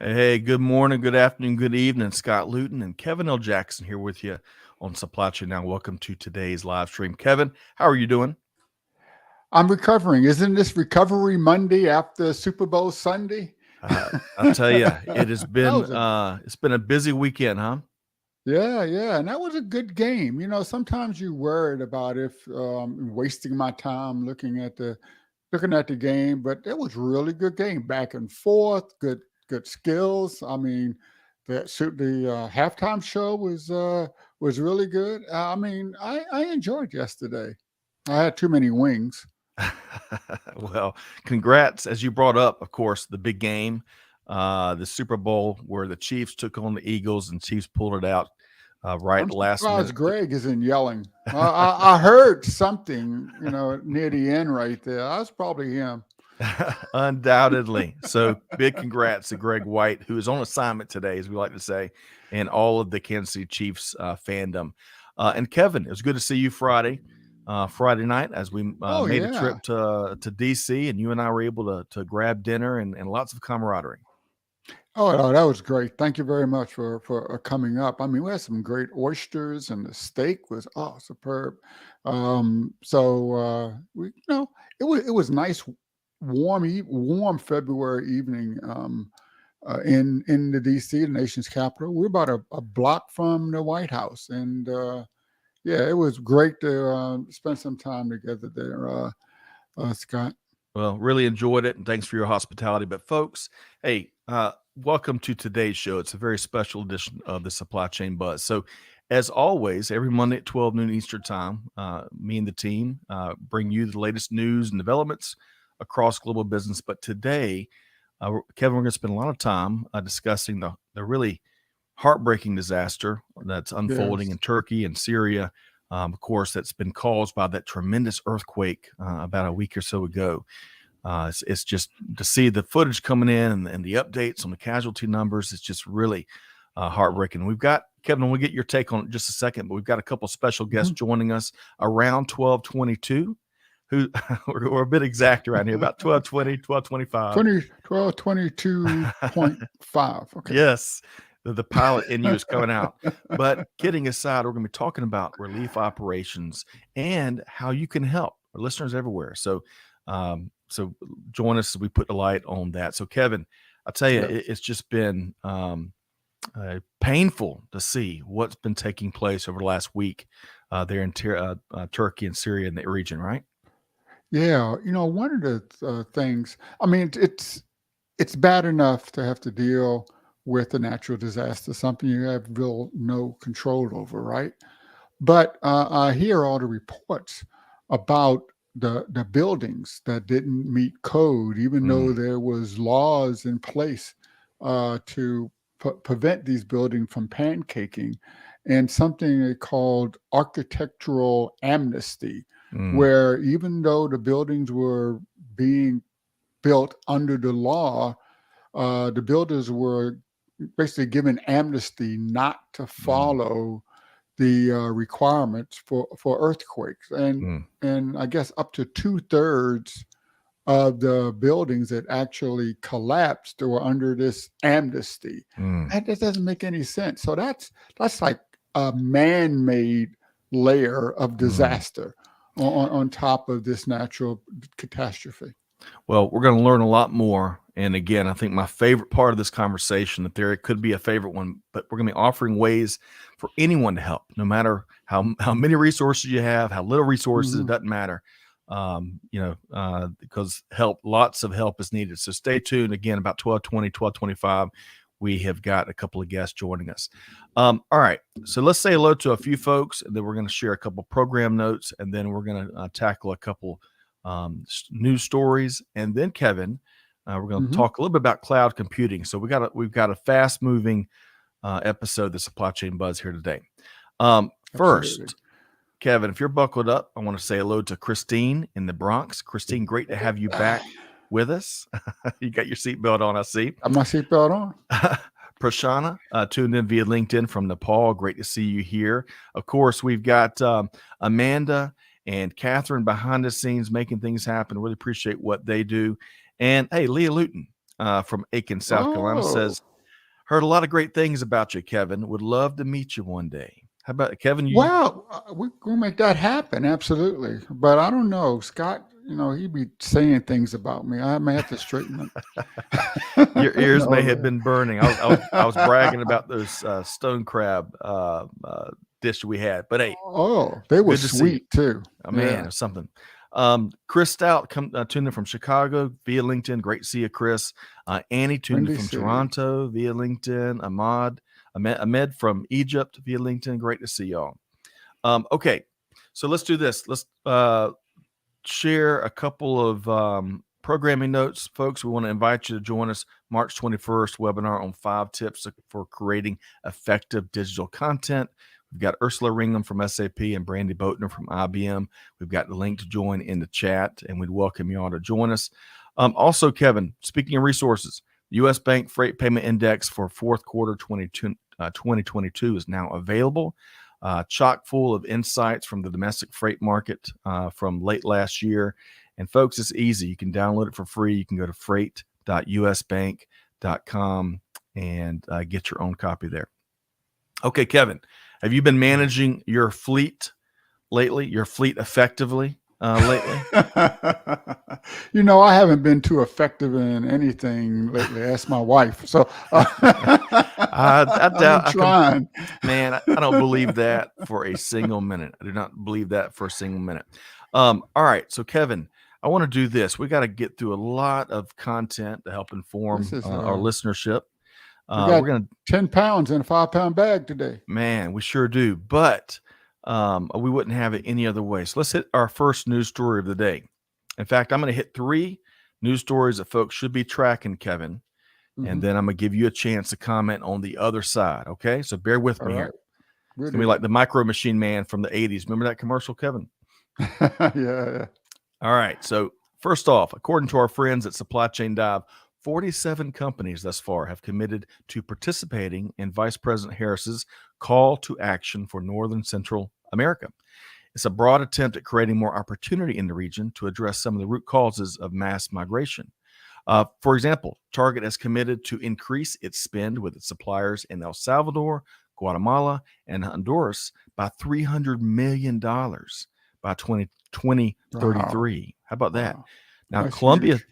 Hey, good morning, good afternoon, good evening. Scott Luton and Kevin L. Jackson here with you on Supply Chain Now. Welcome to today's live stream. Kevin, how are you doing? I'm recovering. Isn't this Recovery Monday after Super Bowl Sunday? I'll tell you, it has That been was a it's been a busy weekend, huh? yeah, and that was a good game. Sometimes you worried about if wasting my time looking at the game, but it was really good game, back and forth, good skills. I mean, the halftime show was really good. I enjoyed yesterday. I had too many wings. Well, congrats. As you brought up, of course, the big game, the Super Bowl where the Chiefs took on the Eagles and Chiefs pulled it out right I'm last surprised minute. Greg isn't yelling. I heard something, near the end right there. That's probably him. Undoubtedly. So big congrats to Greg White, who is on assignment today, as we like to say, and all of the Kansas City Chiefs fandom. And Kevin, it was good to see you Friday night, as we Oh made a yeah. trip to DC, and you and I were able to grab dinner and lots of camaraderie. Oh, no, that was great. Thank you very much for coming up. I mean, we had some great oysters, and the steak was superb. It was nice, warm February evening. In the D.C., the nation's capital. We're about a block from the White House, and yeah, it was great to spend some time together there, Scott. Well, really enjoyed it, and thanks for your hospitality. But folks, hey, welcome to today's show. It's a very special edition of the Supply Chain Buzz. So, as always, every Monday at 12 noon Eastern Time, me and the team bring you the latest news and developments across global business. But today, Kevin, we're going to spend a lot of time discussing the really heartbreaking disaster that's unfolding Yes. in Turkey and Syria. Of course, that's been caused by that tremendous earthquake about a week or so ago. It's just to see the footage coming in and the updates on the casualty numbers. It's just really heartbreaking. We've got, Kevin, we'll get your take on it in just a second, but we've got a couple special guests Mhm. joining us around 12:22, who we're a bit exact around here, about 12:20, 12:25. 22.5. Okay. Yes, the pilot in you is coming out. But kidding aside, we're going to be talking about relief operations and how you can help our listeners everywhere. So join us as we put the light on that. So, Kevin, I tell you, Yeah. it's just been painful to see what's been taking place over the last week there in Turkey and Syria in the region, right? Yeah. One of the things, I mean, it's bad enough to have to deal with a natural disaster, something you have real no control over, right? But I hear all the reports about the buildings that didn't meet code, even Mm, though there was laws in place to prevent these buildings from pancaking, and something they called architectural amnesty, mm, where even though the buildings were being built under the law, the builders were basically given amnesty not to mm, follow the requirements for earthquakes, mm, and I guess up to 2/3 of the buildings that actually collapsed were under this amnesty. mm, And that doesn't make any sense. So that's like a man-made layer of mm. disaster on top of this natural catastrophe. Well, we're going to learn a lot more. And again, I think my favorite part of this conversation, that there could be a favorite one, but we're going to be offering ways for anyone to help, no matter how many resources you have, how little resources, it Mhm. doesn't matter. Because lots of help is needed. So stay tuned. Again, about 12:20, 12:25, we have got a couple of guests joining us. All right. So let's say hello to a few folks, and then we're going to share a couple program notes, and then we're going to tackle a couple news stories, and then Kevin, we're going to Mhm. talk a little bit about cloud computing. So we've got a fast moving episode of the Supply Chain Buzz here today. Absolutely. First, Kevin, if you're buckled up, I want to say hello to Christine in the Bronx. Christine, great to have you back with us. You got your seatbelt on, I see. Got my seatbelt on. Prashana, tuned in via LinkedIn from Nepal. Great to see you here. Of course, we've got Amanda and Catherine behind the scenes making things happen. Really appreciate what they do. And hey, Leah Luton from Aiken, South Carolina Oh, says, Heard a lot of great things about you, Kevin. Would love to meet you one day. How about Kevin? You Well, we're gonna make that happen, absolutely. But I don't know, Scott. He be saying things about me. I may have to straighten them. your ears may have No. been burning. I was bragging about those stone crab dish we had. But hey, Oh, they were good to see you. sweet too. Oh, man, Yeah, it's something. Chris Stout tuned in from Chicago via LinkedIn. Great to see you, Chris. Annie tuned in Windy from City. Toronto via LinkedIn. Ahmed from Egypt via LinkedIn. Great to see y'all. Okay, so let's do this. Let's share a couple of programming notes, folks. We want to invite you to join us March 21st webinar on 5 tips for creating effective digital content. We've got Ursula Ringham from SAP and Brandy Boatner from IBM. We've got the link to join in the chat, and we'd welcome you all to join us. Also, Kevin, speaking of resources, the U.S. Bank Freight Payment Index for fourth quarter 2022 is now available. Chock full of insights from the domestic freight market from late last year. And folks, it's easy. You can download it for free. You can go to freight.usbank.com and get your own copy there. Okay, Kevin, have you been managing your fleet lately? Your fleet effectively lately? I haven't been too effective in anything lately. Ask my wife. So I I've been doubt. trying. Man, I don't believe that for a single minute. I do not believe that for a single minute. All right, so Kevin, I want to do this. We got to get through a lot of content to help inform This is our listenership. we got We're gonna 10 pounds in a 5-pound bag today. Man, we sure do. But we wouldn't have it any other way. So let's hit our first news story of the day. In fact, I'm going to hit 3 news stories that folks should be tracking, Kevin. And then I'm going to give you a chance to comment on the other side. Okay. So bear with me here. It's going to be like the Micro Machine Man from the 80s. Remember that commercial, Kevin? Yeah. All right. So first off, according to our friends at Supply Chain Dive, 47 companies thus far have committed to participating in Vice President Harris's call to action for Northern Central America. It's a broad attempt at creating more opportunity in the region to address some of the root causes of mass migration. For example, Target has committed to increase its spend with its suppliers in El Salvador, Guatemala, and Honduras by $300 million by 2033. Wow. How about that? Wow. Now, That's Columbia huge.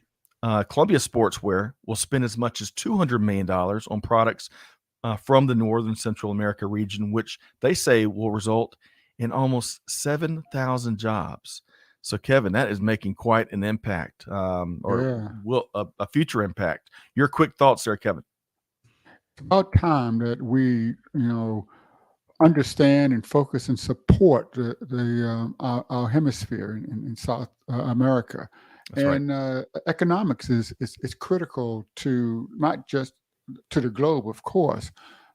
Sportswear will spend as much as $200 million on products from the Northern Central America region, which they say will result in almost 7,000 jobs. So, Kevin, that is making quite an impact, or will a future impact. Your quick thoughts there, Kevin? It's about time that we, understand and focus and support our hemisphere in South America. That's right. And economics is critical to not just to the globe, of course,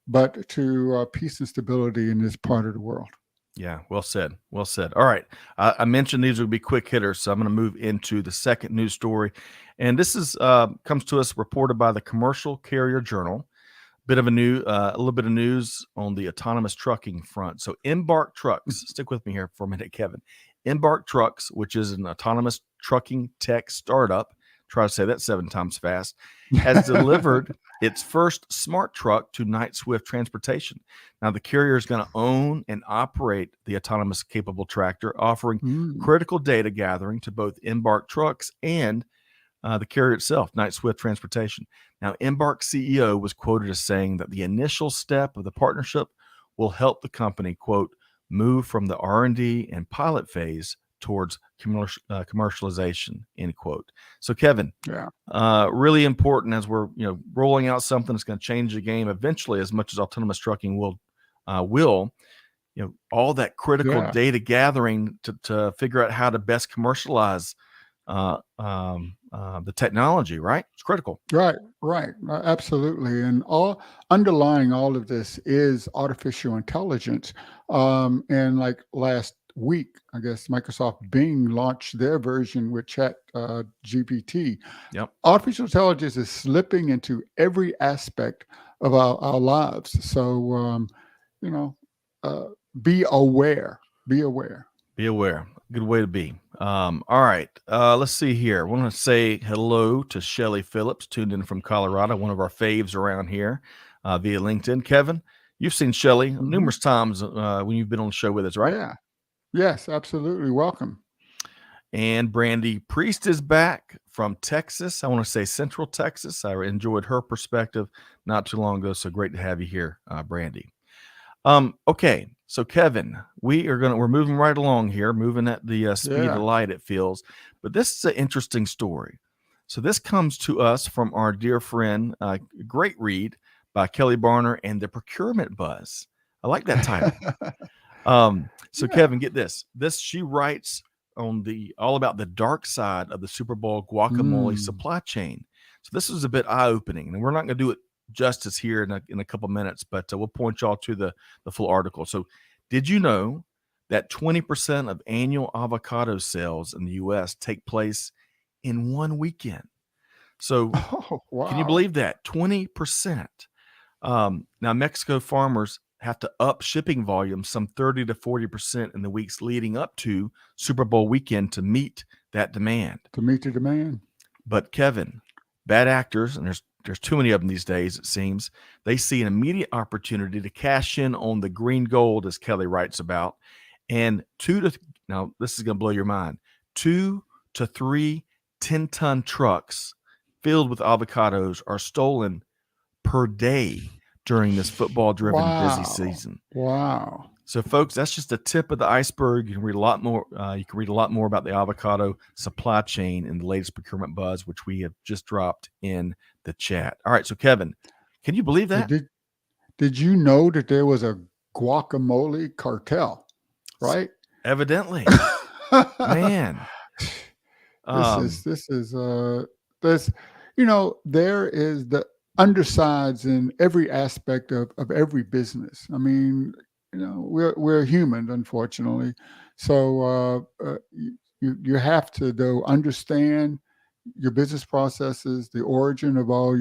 but to peace and stability in this part of the world. Yeah, well said. Well said. All right. I mentioned these would be quick hitters, so I'm going to move into the second news story. And this is comes to us reported by the Commercial Carrier Journal. A little bit of news on the autonomous trucking front. So Embark Trucks, stick with me here for a minute, Kevin. Embark Trucks, which is an autonomous trucking tech startup, try to say that 7 times fast, has delivered its first smart truck to Knight-Swift Transportation. Now, the carrier is going to own and operate the autonomous capable tractor, offering critical data gathering to both Embark Trucks and the carrier itself, Knight-Swift Transportation. Now, Embark CEO was quoted as saying that the initial step of the partnership will help the company, quote, move from the R&D and pilot phase towards commercialization, end quote. So, Kevin, really important as we're rolling out something that's going to change the game eventually, as much as autonomous trucking will. All that critical data gathering to figure out how to best commercialize the technology, right? It's critical. Right. Absolutely. And underlying all of this is artificial intelligence. And like last week, I guess Microsoft Bing launched their version with Chat GPT. Yep. Artificial intelligence is slipping into every aspect of our lives. So, be aware. Be aware. Be aware. Good way to be. All right. Let's see here. I want to say hello to Shelly Phillips, tuned in from Colorado, one of our faves around here. via LinkedIn. Kevin, you've seen Shelly Hmm. numerous times when you've been on the show with us, right? Yeah. Yes, absolutely. Welcome. And Brandy Priest is back from Texas. I want to say Central Texas. I enjoyed her perspective not too long ago. So great to have you here, Brandy. Okay, so Kevin, we're moving right along here, moving at the speed of Yeah. light. It feels, but this is an interesting story. So this comes to us from our dear friend, great read by Kelly Barner and the Procurement Buzz. I like that title. So Yeah. Kevin, get this. This she writes on the all about the dark side of the Super Bowl guacamole Mm. supply chain. So this is a bit eye opening, and we're not going to do it justice here in a couple minutes, but we'll point y'all to the full article. So, did you know that 20% of annual avocado sales in the U.S. take place in one weekend? So, Oh, can you wow. believe that 20%? Now, Mexico farmers have to up shipping volume some 30 to 40% in the weeks leading up to Super Bowl weekend to meet that demand. To meet the demand. But Kevin, bad actors, and there's too many of them these days, it seems, they see an immediate opportunity to cash in on the green gold, as Kelly writes about, and now this is going to blow your mind, 2 to 3 10-ton trucks filled with avocados are stolen per day during this football driven busy Wow. season. Wow. So, folks, that's just the tip of the iceberg. You can read a lot more. You can read a lot more about the avocado supply chain in the latest procurement buzz, which we have just dropped in the chat. All right, so Kevin, can you believe So that? did you know that there was a guacamole cartel, right? Evidently, man. This Um, is this is this there is the undersides in every aspect of every business. I mean, we're humans, unfortunately. So you have to though understand your business processes, the origin of all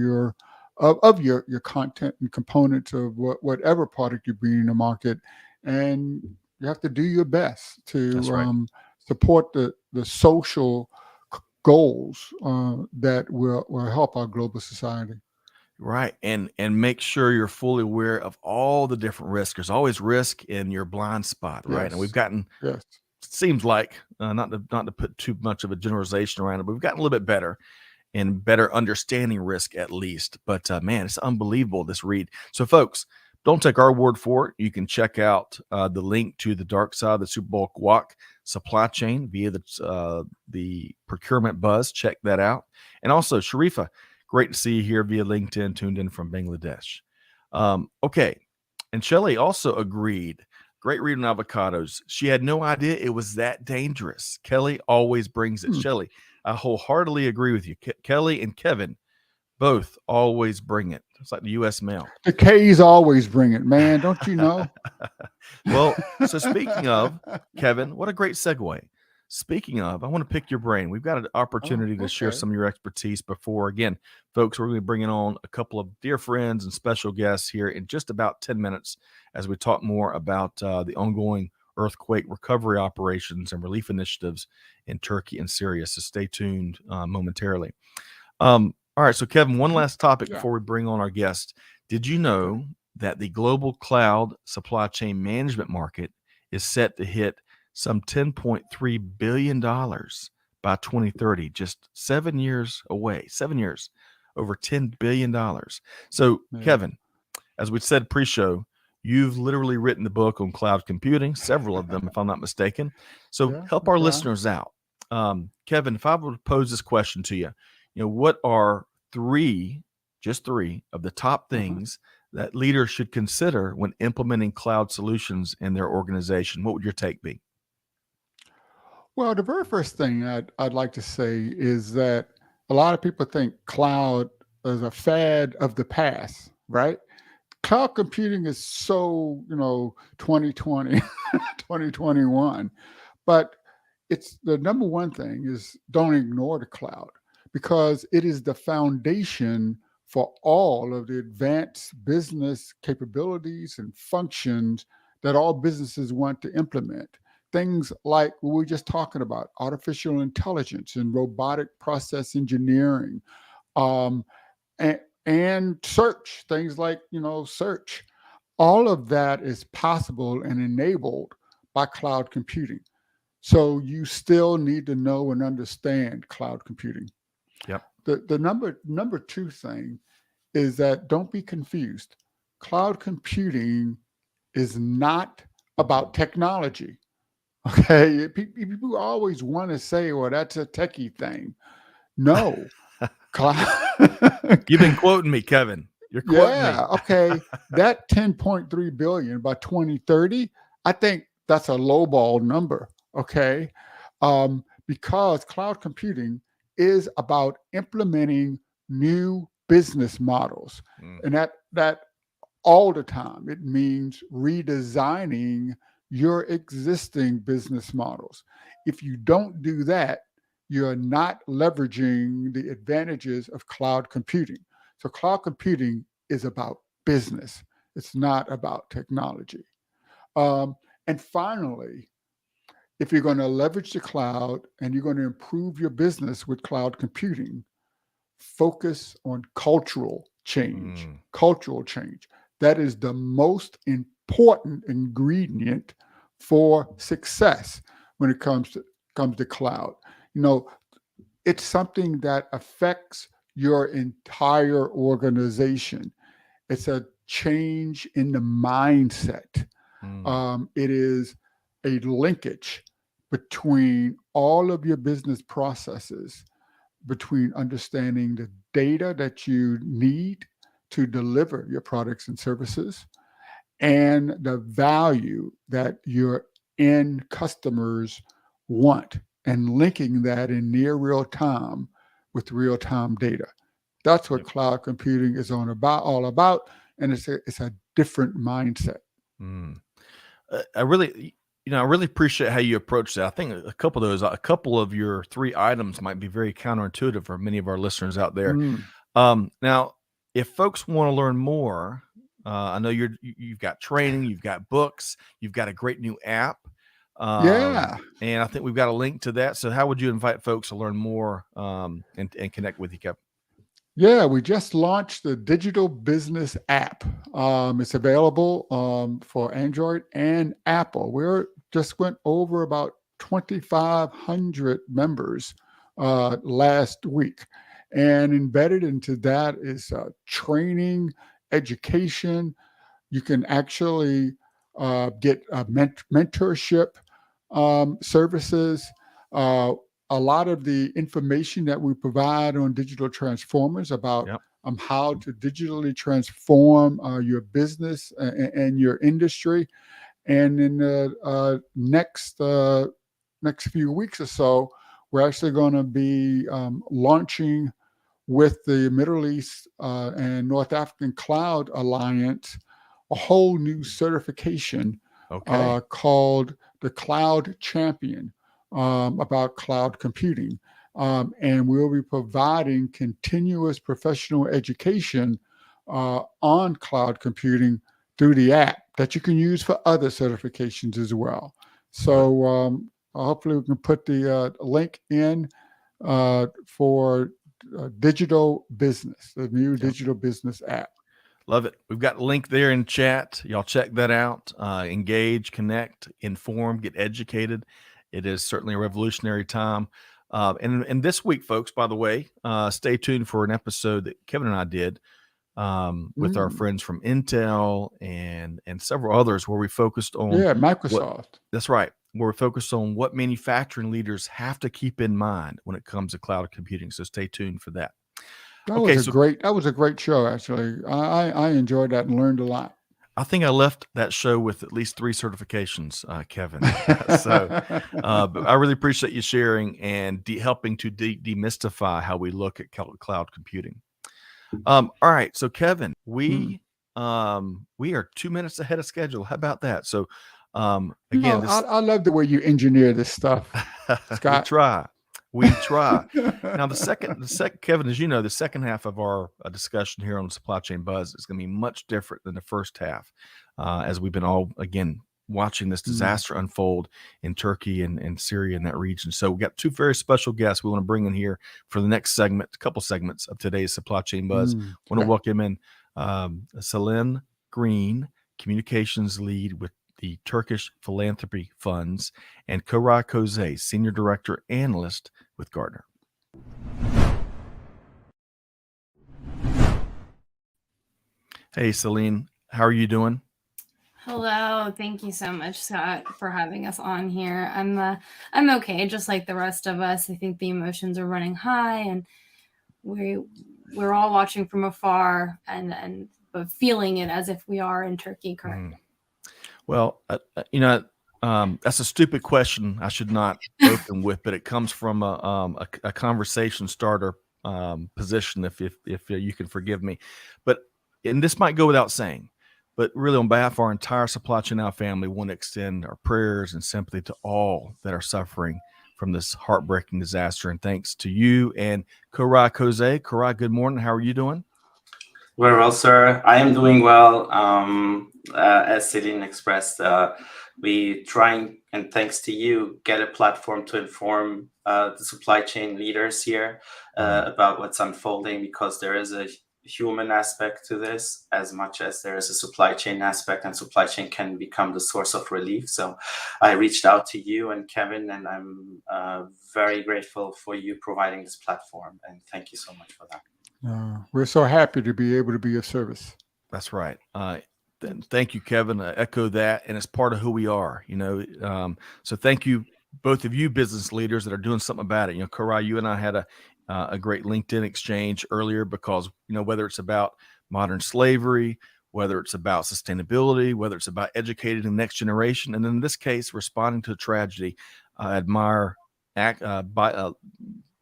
of your content and components of whatever product you're bringing to market, and you have to do your best that's right. to support the social goals that will help our global society. Right. And make sure you're fully aware of all the different risks. There's always risk in your blind spot, right? And we've Yes, gotten yes, seems like not to put too much of a generalization around it, but we've gotten a little bit better and better understanding risk at least. But man, it's unbelievable this read. So, folks, don't take our word for it. You can check out the link to the dark side of the Super Bowl guac supply chain via the procurement buzz. Check that out. And also, Sharifa, great to see you here via LinkedIn, tuned in from Bangladesh. Okay. And Shelly also agreed. Great reading avocados. She had no idea it was that dangerous. Kelly always brings it. Hmm. Shelly, I wholeheartedly agree with you. Kelly and Kevin both always bring it. It's like the U.S. mail. The K's always bring it, man. Don't you know? Well, so speaking of Kevin, what a great segue. Speaking of, I want to pick your brain. We've got an Oh, opportunity to share okay. some of your expertise before, again, folks, we're going to be bringing on a couple of dear friends and special guests here in just about 10 minutes as we talk more about the ongoing earthquake recovery operations and relief initiatives in Turkey and Syria. So stay tuned momentarily. All right. So, Kevin, one last topic Yeah. before we bring on our guest. Did you Okay. know that the global cloud supply chain management market is set to hit some $10.3 billion by 2030, just 7 years away? 7 years, over $10 billion. So, Yeah. Kevin, as we said pre-show, you've literally written the book on cloud computing, several of them, if I'm not mistaken. So Yeah. help That's our right. listeners out. Kevin, if I would pose this question to you, what are three, just three, of the top Uh-huh. things that leaders should consider when implementing cloud solutions in their organization? What would your take be? Well, the very first thing I'd like to say is that a lot of people think cloud is a fad of the past, right? Cloud computing is so 2020 2021, but it's the number one thing is don't ignore the cloud because it is the foundation for all of the advanced business capabilities and functions that all businesses want to implement. Things like what we were just talking about, artificial intelligence and robotic process engineering, um, and and search, things like, search. All of that is possible and enabled by cloud computing. So you still need to know and understand cloud computing. Yep. The number two thing is that don't be confused. Cloud computing is not about technology. Okay, people always want to say, "Well, that's a techie thing." No, cloud. You've been quoting me, Kevin. You're quoting me. Yeah, okay. That 10.3 billion by 2030, I think that's a lowball number, okay? Because cloud computing is about implementing new business models. Mm, And that all the time. It means redesigning your existing business models. If you don't do that, you're not leveraging the advantages of cloud computing. So, cloud computing is about business, it's not about technology. Um, and finally, if you're going to leverage the cloud and you're going to improve your business with cloud computing, focus on cultural change. mm. Cultural change. That is the most important ingredient for success when it comes to cloud. You know, it's something that affects your entire organization. It's a change in the mindset. Mm. It is a linkage between all of your business processes, between understanding the data that you need to deliver your products and services and the value that your end customers want, and linking that in near real time with real time data. That's what Yep. cloud computing is all about, and it's a different mindset. Mm. I really, I really appreciate how you approach that. I think a couple of your three items might be very counterintuitive for many of our listeners out there. Mm. Now, if folks want to learn more, I know you've got training, you've got books, you've got a great new app, Yeah. and I think we've got a link to that. So, how would you invite folks to learn more and connect with you, Kevin? Yeah, we just launched the digital business app. It's available for Android and Apple. We're just went over about 2,500 members last week. And embedded into that is training, education. You can actually get mentorship services. Uh, a lot of the information that we provide on digital transformers about Yep. how to digitally transform your business and your industry. And in the next few weeks or so, we're actually going to be launching with the Middle East and North African Cloud Alliance a whole new certification Okay. called the Cloud Champion about cloud computing. And we'll be providing continuous professional education on cloud computing through the app that you can use for other certifications as well. Love it. So hopefully we can put the link in for digital business, the new Yep. digital business app. Love it. We've got a link there in chat. Y'all check that out. Engage, connect, inform, get educated. It is certainly a revolutionary time. And this week, folks, by the way, stay tuned for an episode that Kevin and I did with our Mm. friends from Intel and several others, where we focused on Yeah, what. Microsoft. That's right. Where we're focused on what manufacturing leaders have to keep in mind when it comes to cloud computing. So stay tuned for that. Okay, so That was a great show actually. I enjoyed that and learned a lot. I think I left that show with at least 3 certifications, Kevin. So, but I really appreciate you sharing and helping to demystify how we look at cloud computing. All right, so Kevin, Mm. we are 2 minutes ahead of schedule. How about that? So, You again, know, I love the way you engineer this stuff, we Scott. try. We try. Now, Kevin, as you know, the second half of our discussion here on Supply Chain Buzz is going to be much different than the first half, as we've been all again watching this Mm. disaster unfold in Turkey and Syria in that region. So we got two very special guests we want to bring in here for the next segment, a couple segments of today's Supply Chain Buzz. Want to Yeah. welcome in Selin Green, communications lead with the Turkish Philanthropy Funds, and Koray Kose, senior director analyst with Gartner. Hey, Selin, how are you doing? Hello, thank you so much, Scott, for having us on here. I'm okay, just like the rest of us. I think the emotions are running high, and we're all watching from afar and but feeling it as if we are in Turkey currently. Well, that's a stupid question I should not open with, but it comes from a conversation starter position, if you can forgive me. And this might go without saying, but really on behalf of our entire Supply Chain Now family, we want to extend our prayers and sympathy to all that are suffering from this heartbreaking disaster. And thanks to you and Koray Kose. Koray, good morning. How are you doing? Very well, sir. I am doing well. As Selin expressed, we trying, and thanks to you, get a platform to inform the supply chain leaders here about what's unfolding, because there is a human aspect to this as much as there is a supply chain aspect, and supply chain can become the source of relief. So I reached out to you and Kevin, and I'm very grateful for you providing this platform, and thank you so much for that. We're so happy to be able to be of service. That's right. Thank you, Kevin. I echo that, and it's part of who we are. So thank you, both of you business leaders that are doing something about it. Koray, you and I had a great LinkedIn exchange earlier, because whether it's about modern slavery, whether it's about sustainability, whether it's about educating the next generation, and in this case, responding to a tragedy, I admire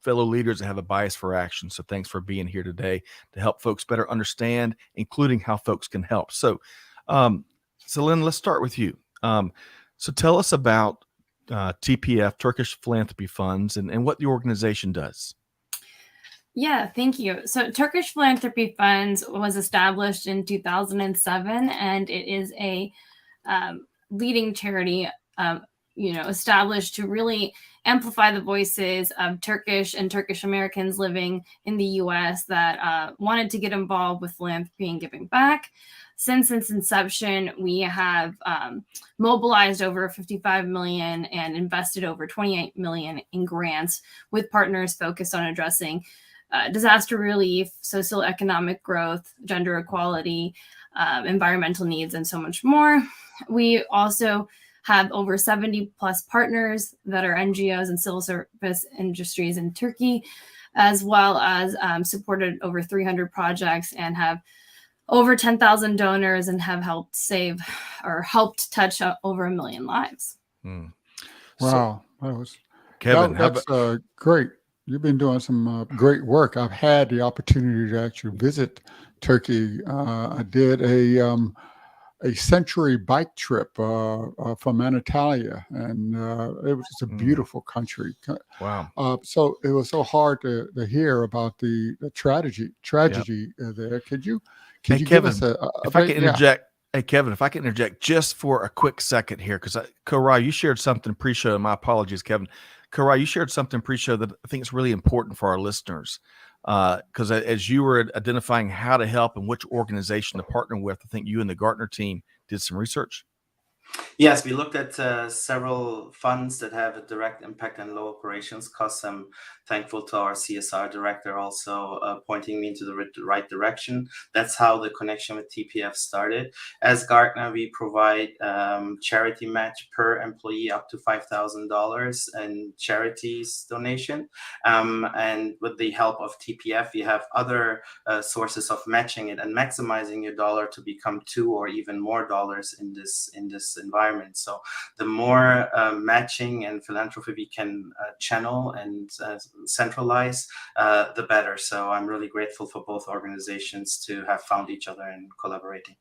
fellow leaders that have a bias for action. So thanks for being here today to help folks better understand, including how folks can help. So, Selin, let's start with you. So tell us about TPF, Turkish Philanthropy Funds, and what the organization does. Yeah, thank you. So Turkish Philanthropy Funds was established in 2007, and it is a leading charity established to really amplify the voices of Turkish and Turkish Americans living in the U.S. that wanted to get involved with philanthropy and giving back. Since its inception, we have mobilized over 55 million and invested over 28 million in grants, with partners focused on addressing disaster relief, socioeconomic growth, gender equality, environmental needs, and so much more. We also have over 70 plus partners that are NGOs and civil service industries in Turkey, as well as supported over 300 projects and have over 10,000 donors and have helped touch over 1 million lives. Wow. Kevin, that's great. You've been doing some great work. I've had the opportunity to actually visit Turkey. I did a century bike trip from Anatolia, and it was just a beautiful country. Wow. So it was so hard to hear about the tragedy there. Could you Kevin, give us if I can interject? Hey, Kevin, if I can interject just for a quick second here, because Koray, you shared something pre-show. My apologies, Kevin. Koray, you shared something pre-show that I think is really important for our listeners. Because as you were identifying how to help and which organization to partner with, I think you and the Gartner team did some research. Yes, we looked at several funds that have a direct impact on low operations costs. I'm thankful to our CSR director also pointing me into the right direction. That's how the connection with TPF started. As Gartner, we provide charity match per employee up to $5,000 in charities donation. And with the help of TPF, we have other sources of matching it and maximizing your dollar to become $2 or even more dollars in this environment. So the more matching and philanthropy we can channel and centralize, the better. So I'm really grateful for both organizations to have found each other and collaborating.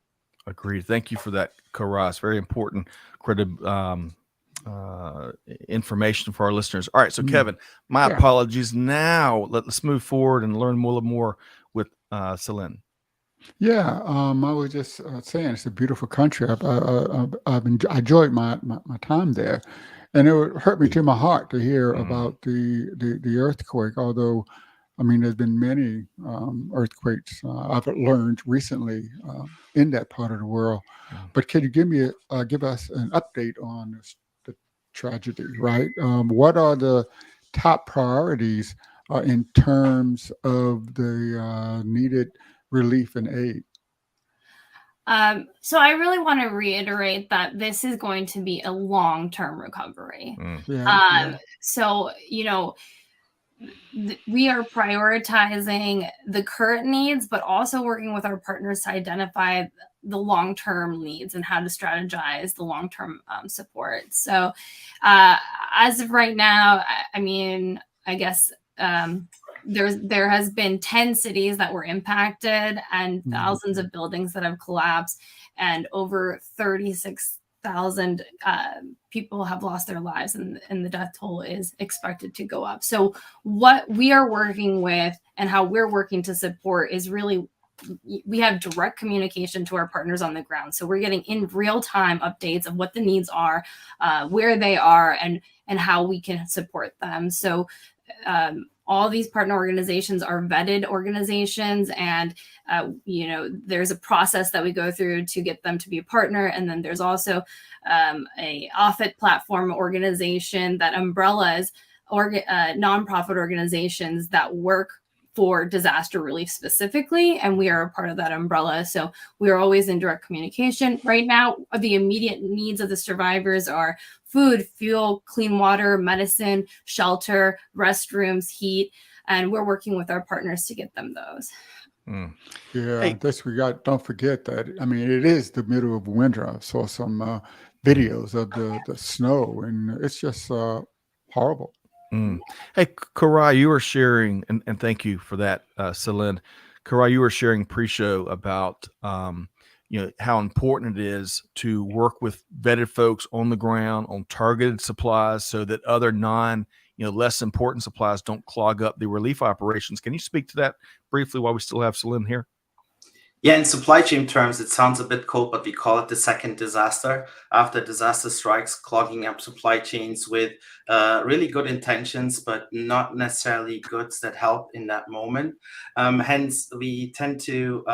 Agreed. Thank you for that, Koray. It's very important information for our listeners. All right, so Kevin, my apologies. Now let's move forward and learn more with Selin. Yeah, I was just saying it's a beautiful country. I enjoyed my time there, and it would hurt me to my heart to hear about the earthquake. Although, I mean, there's been many earthquakes I've learned recently in that part of the world. But can you give us an update on the tragedy? Right, what are the top priorities in terms of the needed relief and aid? So I really want to reiterate that this is going to be a long-term recovery. Yeah. So, we are prioritizing the current needs, but also working with our partners to identify the long-term needs and how to strategize the long-term support. So as of right now, I mean, I guess there has been 10 cities that were impacted and thousands of buildings that have collapsed, and over 36,000 people have lost their lives, and the death toll is expected to go up. So what we are working with and how we're working to support is really, we have direct communication to our partners on the ground. So we're getting in real time updates of what the needs are, where they are, and how we can support them. So all these partner organizations are vetted organizations, and there's a process that we go through to get them to be a partner. And then there's also a OFIT platform organization that umbrellas nonprofit organizations that work for disaster relief specifically, and we are a part of that umbrella. So we are always in direct communication. Right now, the immediate needs of the survivors are food, fuel, clean water, medicine, shelter, restrooms, heat, and we're working with our partners to get them those. Yeah, Hey, don't forget that. I mean, it is the middle of winter. I saw some videos of the snow, and it's just horrible. Hey, Koray, you were sharing, and thank you for that, Selin. Koray, you were sharing pre-show about how important it is to work with vetted folks on the ground on targeted supplies, so that other less important supplies don't clog up the relief operations. Can you speak to that briefly while we still have Selin here? Yeah, in supply chain terms, it sounds a bit cold, but we call it the second disaster. After disaster strikes, clogging up supply chains with really good intentions, but not necessarily goods that help in that moment. Hence, we tend to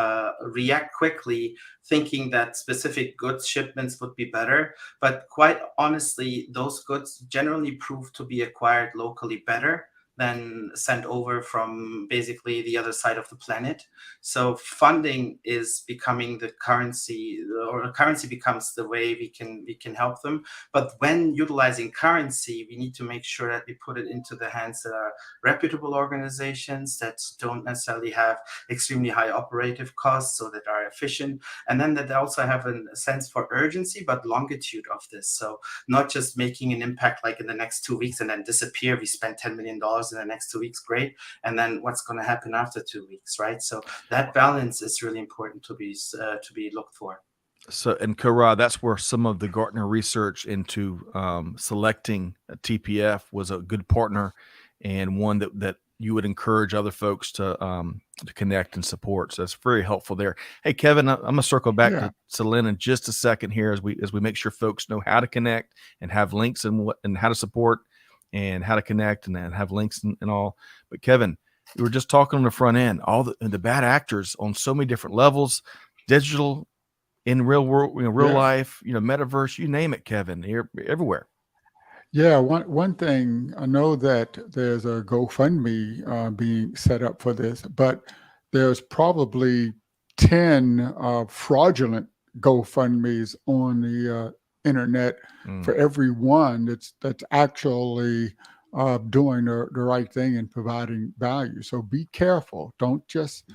react quickly, thinking that specific goods shipments would be better. But quite honestly, those goods generally prove to be acquired locally better than sent over from basically the other side of the planet. So funding is becoming the currency, or currency becomes the way we can help them. But when utilizing currency, we need to make sure that we put it into the hands that are reputable organizations that don't necessarily have extremely high operative costs, so that are efficient, and then that they also have a sense for urgency but longitude of this. So not just making an impact like in the next 2 weeks and then disappear. We spent $10 million in the next 2 weeks, great, and then what's going to happen after 2 weeks, right? So that balance is really important to be looked for. So, and Koray, that's where some of the Gartner research into selecting a TPF was a good partner, and one that you would encourage other folks to connect and support. So that's very helpful there. Hey, Kevin, I'm going to circle back to Selin in just a second here as we make sure folks know how to connect and have links and how to support and how to connect and have links and all. But Kevin, we were just talking on the front end, all the bad actors on so many different levels, digital, in real world, real life, metaverse, you name it, Kevin, you're everywhere. Yeah, one thing, I know that there's a GoFundMe being set up for this, but there's probably 10 fraudulent GoFundMes on the internet for every one that's actually doing the right thing and providing value. So be careful. Don't just,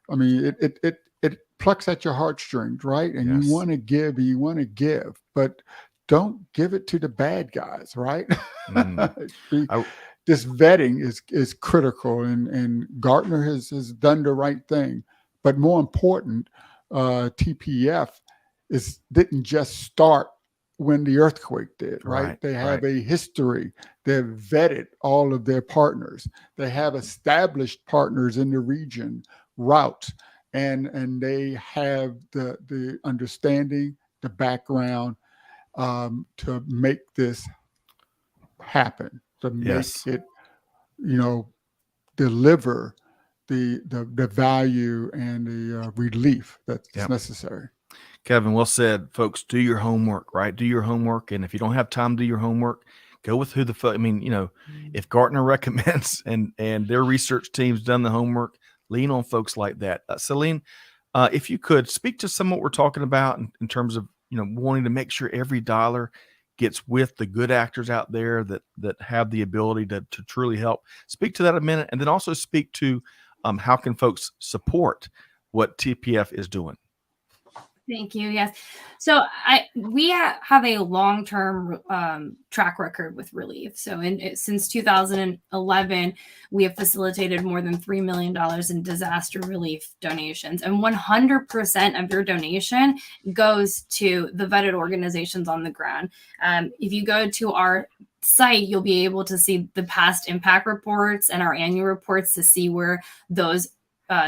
I mean, it plucks at your heartstrings, right? And you want to give, and you want to give, but don't give it to the bad guys, right? This vetting is critical, and Gartner has done the right thing. But more important, TPF didn't just start when the earthquake did, right? They have a history. They've vetted all of their partners. They have established partners in the region, routes, and they have the understanding, the background to make this happen, to make Yes. it, deliver the value and the relief that's Yep. necessary. Kevin, well said, folks. Do your homework, right? Do your homework, and if you don't have time to do your homework, go with who the I mean, if Gartner recommends and their research team's done the homework, lean on folks like that. Selin, if you could speak to some of what we're talking about in terms of wanting to make sure every dollar gets with the good actors out there that have the ability to truly help. Speak to that a minute, and then also speak to how can folks support what TPF is doing. Thank you. Yes. So we have a long-term track record with relief. So since 2011, we have facilitated more than $3 million in disaster relief donations, and 100% of your donation goes to the vetted organizations on the ground. If you go to our site, you'll be able to see the past impact reports and our annual reports to see where those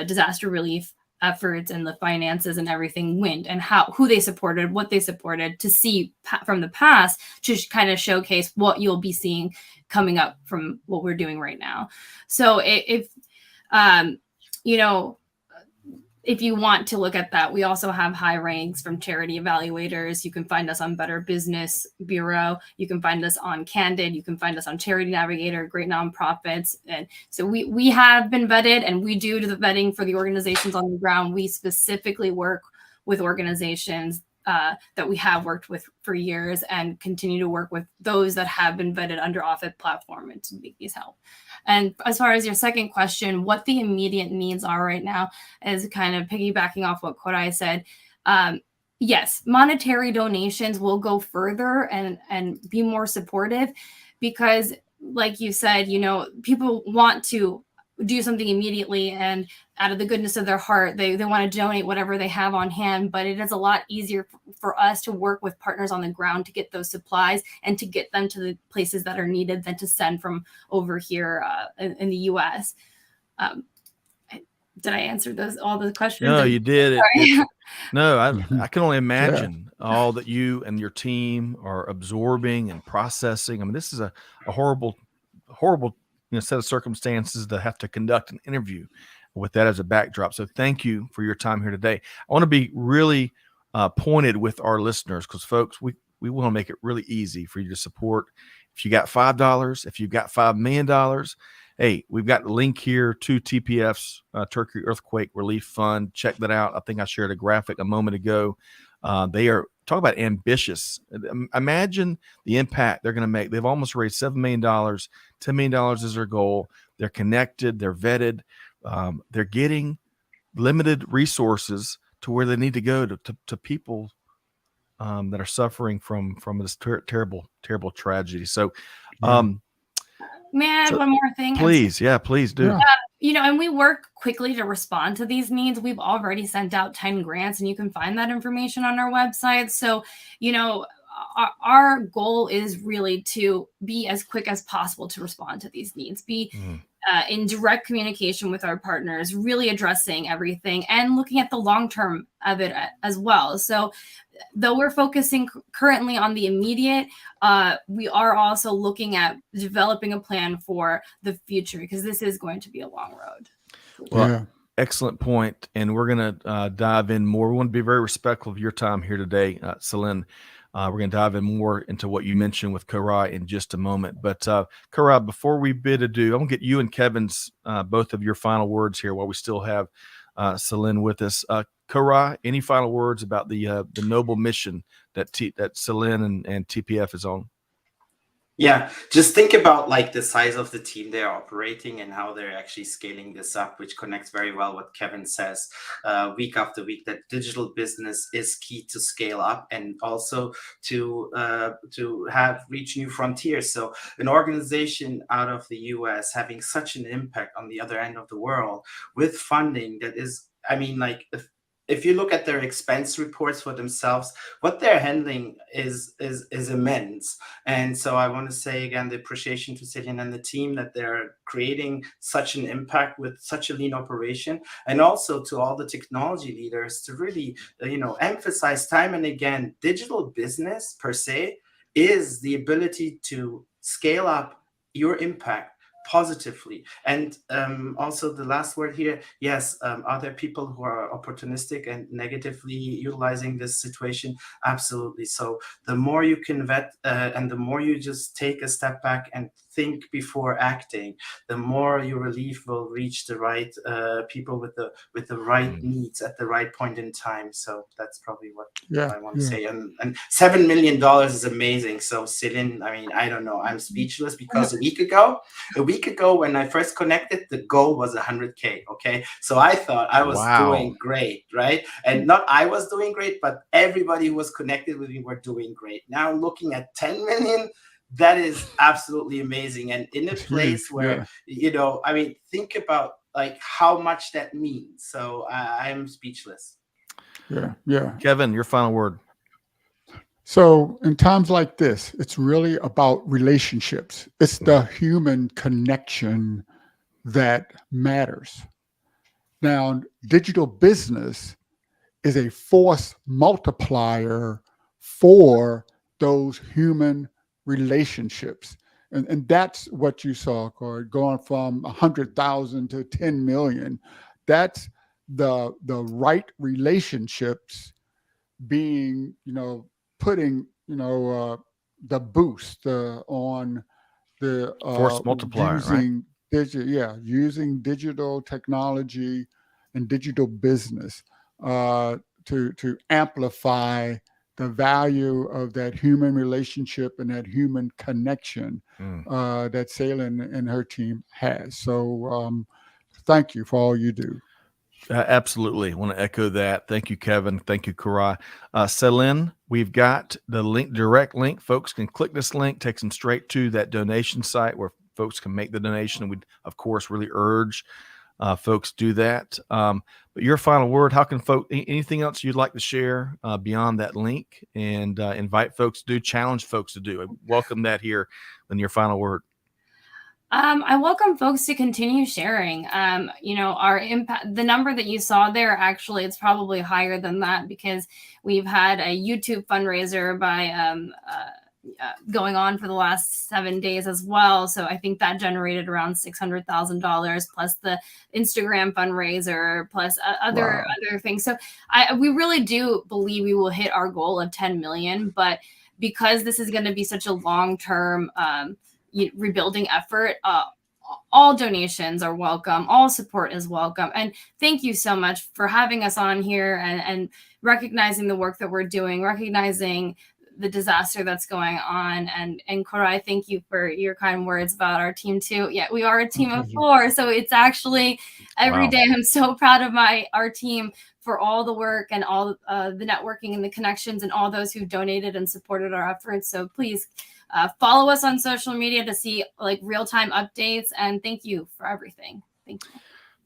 disaster relief efforts and the finances and everything went, and who they supported, what they supported, to see from the past, to kind of showcase what you'll be seeing coming up from what we're doing right now. So if you want to look at that, we also have high ranks from charity evaluators. You can find us on Better Business Bureau. You can find us on Candid. You can find us on Charity Navigator, great nonprofits. And so we have been vetted, and we do the vetting for the organizations on the ground. We specifically work with organizations that we have worked with for years, and continue to work with those that have been vetted under OFIT platform and to make these help. And as far as your second question, what the immediate needs are right now is kind of piggybacking off what Koray said. Yes, monetary donations will go further and be more supportive, because like you said, people want to do something immediately, and out of the goodness of their heart, they want to donate whatever they have on hand. But it is a lot easier for us to work with partners on the ground to get those supplies and to get them to the places that are needed than to send from over here in the U.S. Did I answer all the questions? No, you did. No, I can only imagine all that you and your team are absorbing and processing. I mean, this is a horrible set of circumstances to have to conduct an interview with that as a backdrop. So thank you for your time here today. I want to be really pointed with our listeners, because folks, we want to make it really easy for you to support. If you got $5, if you've got $5 million, hey, we've got the link here to TPF's Turkey Earthquake Relief Fund. Check that out. I think I shared a graphic a moment ago. They are talking about ambitious. Imagine the impact they're going to make. They've almost raised $7 million. $10 million is their goal. They're connected. They're vetted. They're getting limited resources to where they need to go to people that are suffering from this terrible tragedy. So, may I add one more thing? Please, please do. And we work quickly to respond to these needs. We've already sent out 10 grants, and you can find that information on our website. So, our goal is really to be as quick as possible to respond to these needs, be in direct communication with our partners, really addressing everything and looking at the long term of it as well. So though we're focusing currently on the immediate, we are also looking at developing a plan for the future, because this is going to be a long road. Well, excellent point. And we're going to dive in more. We want to be very respectful of your time here today, Selin. We're going to dive in more into what you mentioned with Koray in just a moment. But Koray, before we bid adieu, I'm going to get you and Kevin's both of your final words here while we still have Selin with us. Koray, any final words about the noble mission that Selin and TPF is on? Yeah, just think about like the size of the team they're operating and how they're actually scaling this up, which connects very well what Kevin says week after week, that digital business is key to scale up and also to reach new frontiers. So an organization out of the US having such an impact on the other end of the world with funding that is, if you look at their expense reports for themselves, what they're handling is immense. And so I want to say again, the appreciation to Selin and the team that they're creating such an impact with such a lean operation, and also to all the technology leaders to really, emphasize time and again, digital business per se is the ability to scale up your impact positively. And also the last word here, yes, are there people who are opportunistic and negatively utilizing this situation? Absolutely. So the more you can vet and the more you just take a step back and think before acting, the more your relief will reach the right people with the right needs at the right point in time. So that's probably what I want to say. And $7 million is amazing. So Selin, I mean, I don't know, I'm speechless, because a week ago when I first connected, the goal was 100K. Okay, so I thought I was doing great, right? And not I was doing great, but everybody who was connected with me were doing great. Now looking at 10 million, that is absolutely amazing. And in a place where, I mean, think about like how much that means. So I'm speechless. Yeah. Kevin, your final word. So in times like this, it's really about relationships. It's the human connection that matters. Now, digital business is a force multiplier for those human relationships. And that's what you saw, Koray, going from 100,000 to 10 million. That's the right relationships being, putting, the boost on the Force multiplier, using digital technology and digital business to amplify the value of that human relationship and that human connection that Selin and her team has. So thank you for all you do. Absolutely. I want to echo that. Thank you, Kevin. Thank you, Koray. Selin, we've got the direct link. Folks can click this link, takes them straight to that donation site where folks can make the donation. And we, of course, really urge folks do that. But your final word, how can folks, anything else you'd like to share beyond that link, and invite folks to do, challenge folks to do? I welcome that here in your final word. I welcome folks to continue sharing. Our impact, the number that you saw there, actually, it's probably higher than that, because we've had a YouTube fundraiser by going on for the last 7 days as well. So I think that generated around $600,000, plus the Instagram fundraiser, plus other things. So we really do believe we will hit our goal of 10 million, but because this is going to be such a long-term rebuilding effort, all donations are welcome, all support is welcome. And thank you so much for having us on here and recognizing the work that we're doing, recognizing the disaster that's going on. And Koray, thank you for your kind words about our team too. Yeah, we are a team of 4. So it's actually every day I'm so proud of our team for all the work and all the networking and the connections and all those who donated and supported our efforts. So please follow us on social media to see like real-time updates. And thank you for everything. Thank you.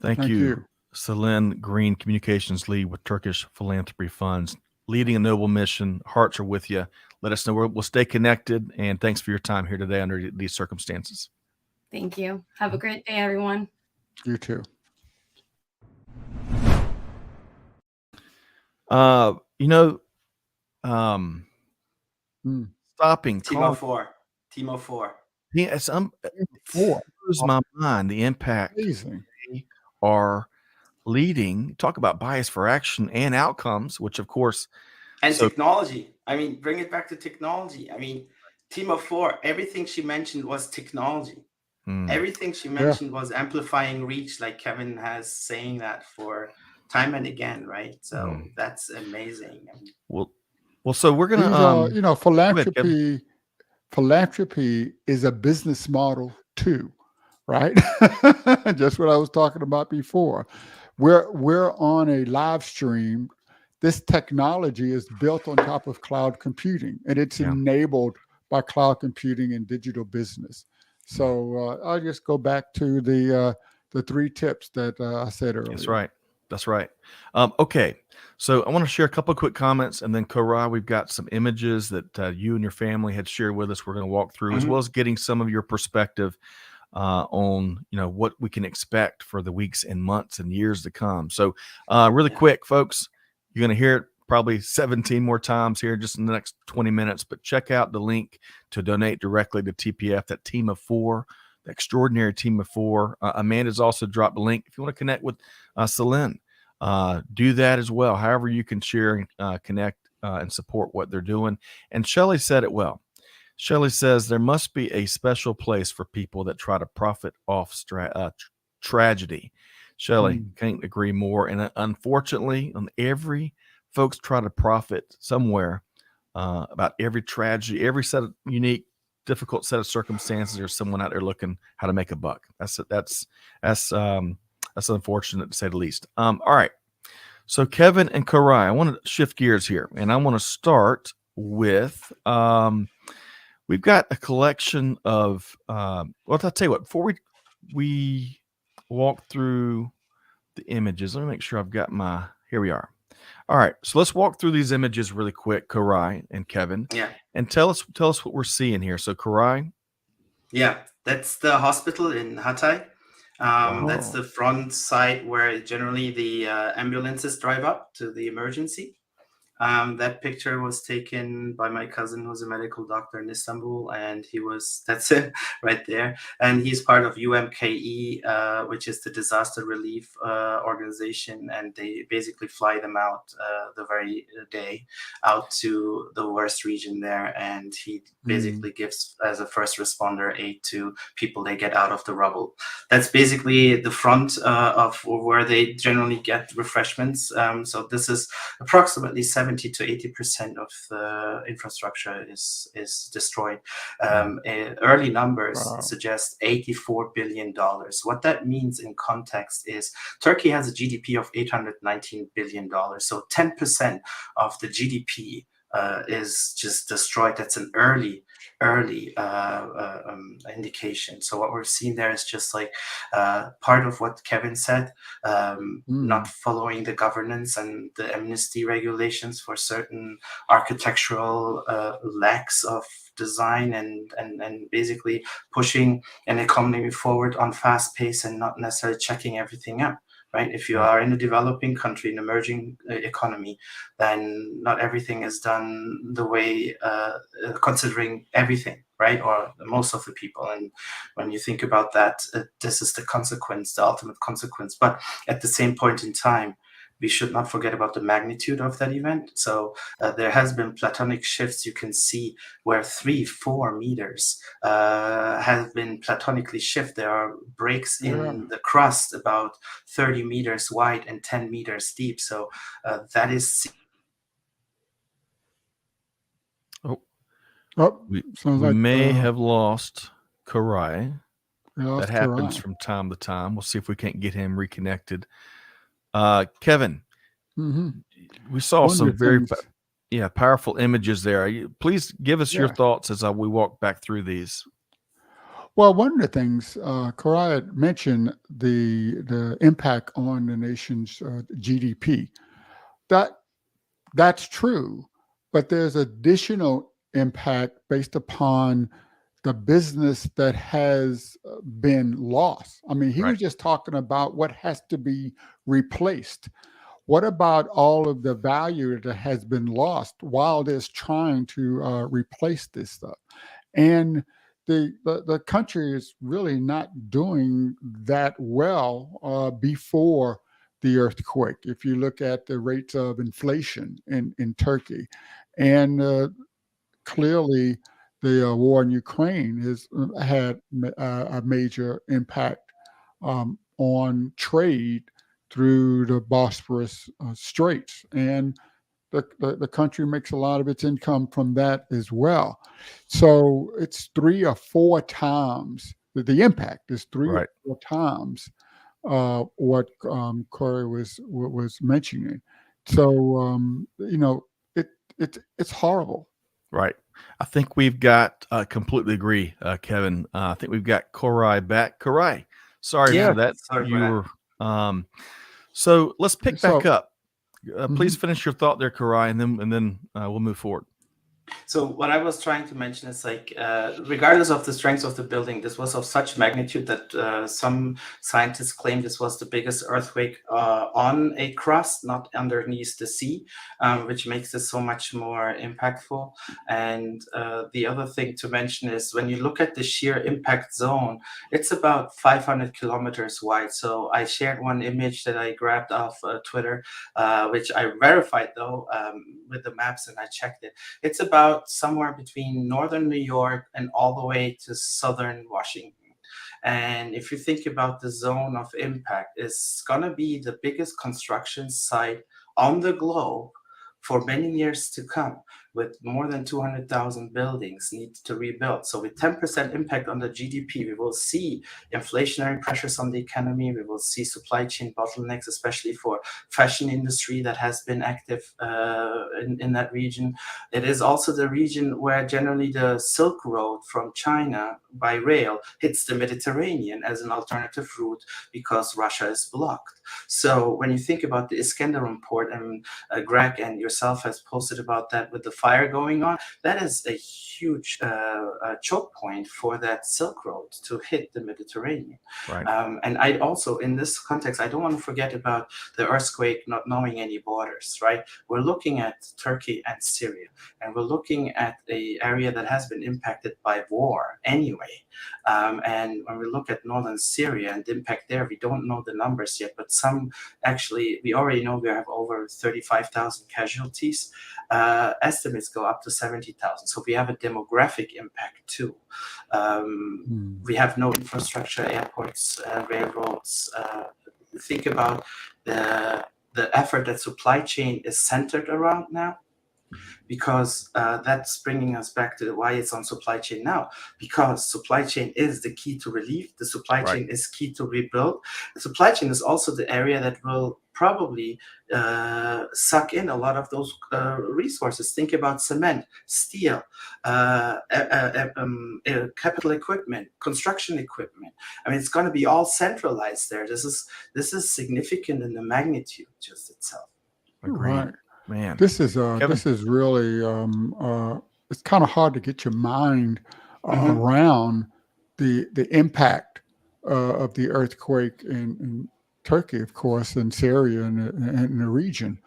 Thank you. Selin Green, Communications Lead with Turkish Philanthropy Funds, leading a noble mission. Hearts are with you. Let us know. We'll stay connected. And thanks for your time here today under these circumstances. Thank you. Have a great day, everyone. You too. Stopping Timo 4. Yes, blows my mind the impact they are leading. Talk about bias for action and outcomes, which of course, and technology. I mean, bring it back to technology. I mean, Timo 4, everything she mentioned was technology. Everything she mentioned was amplifying reach, like Kevin has saying that for time and again, right? So that's amazing. Well, so we're gonna philanthropy is a business model too, right? Just what I was talking about before. We're on a live stream. This technology is built on top of cloud computing, and it's enabled by cloud computing and digital business. So I'll just go back to the 3 tips that I said earlier. That's right. That's right. Okay. So I want to share a couple of quick comments, and then Koray, we've got some images that you and your family had shared with us. We're going to walk through, as well as getting some of your perspective on what we can expect for the weeks and months and years to come. So really quick, folks, you're going to hear it probably 17 more times here just in the next 20 minutes, but check out the link to donate directly to TPF, that team of four, the extraordinary team of four. Amanda's also dropped the link. If you want to connect with Selin, do that as well. However you can share, connect, and support what they're doing. And Shelley said it well. Shelley says there must be a special place for people that try to profit off tragedy. Shelley, can't agree more. And unfortunately, every folks try to profit somewhere about every tragedy, every set of unique, difficult set of circumstances. There's someone out there looking how to make a buck. That's unfortunate to say the least. All right. So Kevin and Koray, I want to shift gears here, and I want to start with we've got a collection of well, I'll tell you what, before we walk through the images, let me make sure I've got here we are. All right, so let's walk through these images really quick, Koray and Kevin. Yeah. And tell us what we're seeing here. So Koray. Yeah, that's the hospital in Hatay. That's the front side where generally the ambulances drive up to the emergency. That picture was taken by my cousin, who's a medical doctor in Istanbul, and that's it right there. And he's part of UMKE, which is the disaster relief organization, and they basically fly them out the very day out to the worst region there, and he basically gives, as a first responder, aid to people they get out of the rubble. That's basically the front of where they generally get refreshments. So this is approximately 70 to 80% of the infrastructure is destroyed. Early numbers suggest $84 billion. What that means in context is Turkey has a GDP of $819 billion. So 10% of the GDP is just destroyed. That's an early indication. So what we're seeing there is just like part of what Kevin said, not following the governance and the amnesty regulations for certain architectural lacks of design, and basically pushing an economy forward on fast pace and not necessarily checking everything out. Right? If you are in a developing country, an emerging economy, then not everything is done the way, considering everything, right? Or most of the people. And when you think about that, this is the consequence, the ultimate consequence. But at the same point in time, we should not forget about the magnitude of that event. So there has been platonic shifts. You can see where 3-4 meters have been platonically shifted. There are breaks in the crust about 30 meters wide and 10 meters deep. So that is. We may have lost Koray. That happens from time to time. We'll see if we can't get him reconnected. Kevin, we saw some very powerful images there. Please give us your thoughts as we walk back through these. Well, one of the things Koray had mentioned, the impact on the nation's GDP. That's true, but there's additional impact based upon the business that has been lost. I mean, he was just talking about what has to be replaced. What about all of the value that has been lost while there's trying to replace this stuff? And the country is really not doing that well before the earthquake. If you look at the rates of inflation in Turkey, and clearly the war in Ukraine has had a major impact on trade through the Bosphorus Straits, and the country makes a lot of its income from that as well. So it's 3 or 4 times the impact is 3 or 4 times what Koray was mentioning. So it's horrible. Right. I think we've got completely agree, Kevin. I think we've got Koray back. Koray, sorry for that. Sorry for that. So let's pick back So, up. Please finish your thought there, Koray, and then we'll move forward. So what I was trying to mention is like, regardless of the strength of the building, this was of such magnitude that some scientists claim this was the biggest earthquake on a crust, not underneath the sea, which makes this so much more impactful. And the other thing to mention is when you look at the shear impact zone, it's about 500 kilometers wide. So I shared one image that I grabbed off Twitter, which I verified though with the maps, and I checked it. It's about somewhere between northern New York and all the way to southern Washington. And if you think about the zone of impact, it's going to be the biggest construction site on the globe for many years to come, with more than 200,000 buildings need to rebuild. So with 10% impact on the GDP, we will see inflationary pressures on the economy. We will see supply chain bottlenecks, especially for fashion industry that has been active in that region. It is also the region where generally the Silk Road from China by rail hits the Mediterranean as an alternative route because Russia is blocked. So when you think about the Iskenderun port, and Greg and yourself has posted about that with the fire going on, that is a huge choke point for that Silk Road to hit the Mediterranean. Right. And I also, in this context, I don't want to forget about the earthquake not knowing any borders, right? We're looking at Turkey and Syria, and we're looking at an area that has been impacted by war anyway. And when we look at northern Syria and the impact there, we don't know the numbers yet, but we already know we have over 35,000 casualties. Estimates go up to 70,000. So we have a demographic impact too. We have no infrastructure, airports, railroads. Think about the effort that supply chain is centered around now, because that's bringing us back to why it's on supply chain now, because supply chain is the key to relief. The supply chain is key to rebuild. The supply chain is also the area that will probably suck in a lot of those resources. Think about cement, steel, capital equipment, construction equipment. I mean, it's going to be all centralized there. This is significant in the magnitude just itself. Agreed. right. Man. This is Kevin? this is really it's kind of hard to get your mind around the impact of the earthquake in Turkey, of course, and Syria and the region,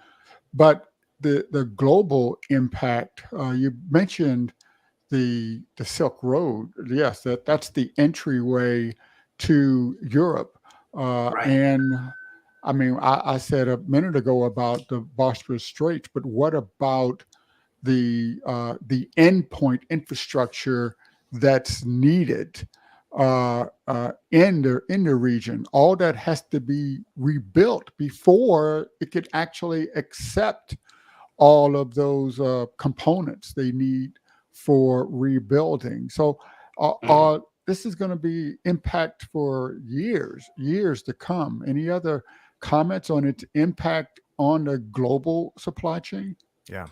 but the global impact. You mentioned the Silk Road. Yes, that's the entryway to Europe, Right. and I mean, I said a minute ago about the Bosphorus Straits, but what about the endpoint infrastructure that's needed in the region? All that has to be rebuilt before it could actually accept all of those components they need for rebuilding. So this is going to be impact for years to come. Any other comments on its impact on the global supply chain? Yeah.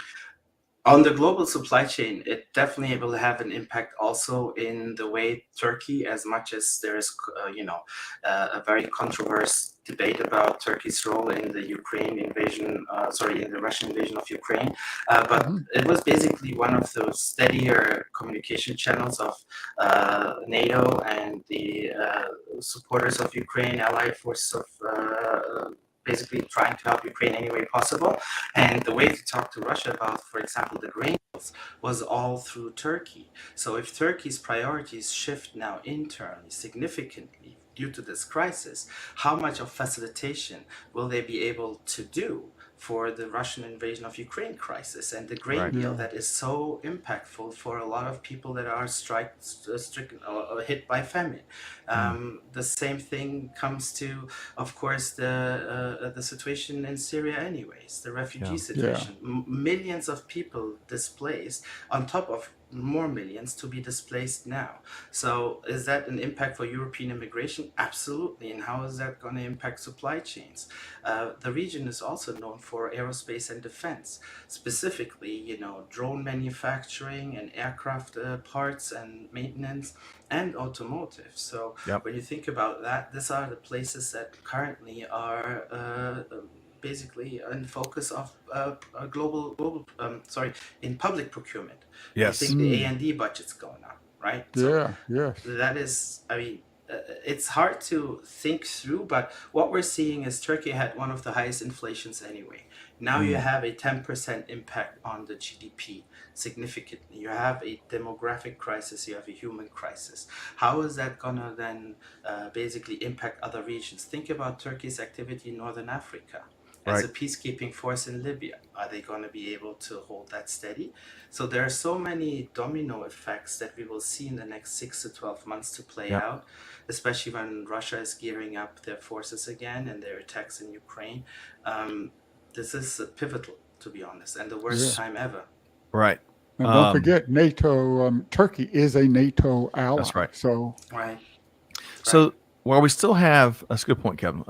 On the global supply chain, it definitely will have an impact also in the way Turkey, as much as there is, a very controversial debate about Turkey's role in the in the Russian invasion of Ukraine. But it was basically one of those steadier communication channels of NATO and the supporters of Ukraine, allied forces of basically trying to help Ukraine any way possible. And the way to talk to Russia about, for example, the grain deals was all through Turkey. So if Turkey's priorities shift now internally significantly due to this crisis, how much of facilitation will they be able to do for the Russian invasion of Ukraine crisis and the grain deal that is so impactful for a lot of people that are stricken or hit by famine? The same thing comes to, of course, the situation in Syria anyways, the refugee situation. Millions of people displaced on top of more millions to be displaced now. So is that an impact for European immigration? Absolutely. And how is that going to impact supply chains? The region is also known for aerospace and defense, specifically, drone manufacturing and aircraft parts and maintenance and automotive. So Yep. when you think about that, these are the places that currently are basically in focus of in public procurement. You Yes. think the A&D budget's going up, right? So Yeah, yes. that is, I mean, it's hard to think through, but what we're seeing is Turkey had one of the highest inflations anyway. Now you have a 10% impact on the GDP significantly. You have a demographic crisis, you have a human crisis. How is that going to then basically impact other regions? Think about Turkey's activity in Northern Africa. As Right. a peacekeeping force in Libya, are they going to be able to hold that steady? So there are so many domino effects that we will see in the next 6 to 12 months to play Yep. out, especially when Russia is gearing up their forces again and their attacks in Ukraine. This is pivotal, to be honest, and the worst Yeah. time ever. Right. And don't forget, NATO, Turkey is a NATO ally. That's right. So, Right. So while we still have, that's a good point, Kevin.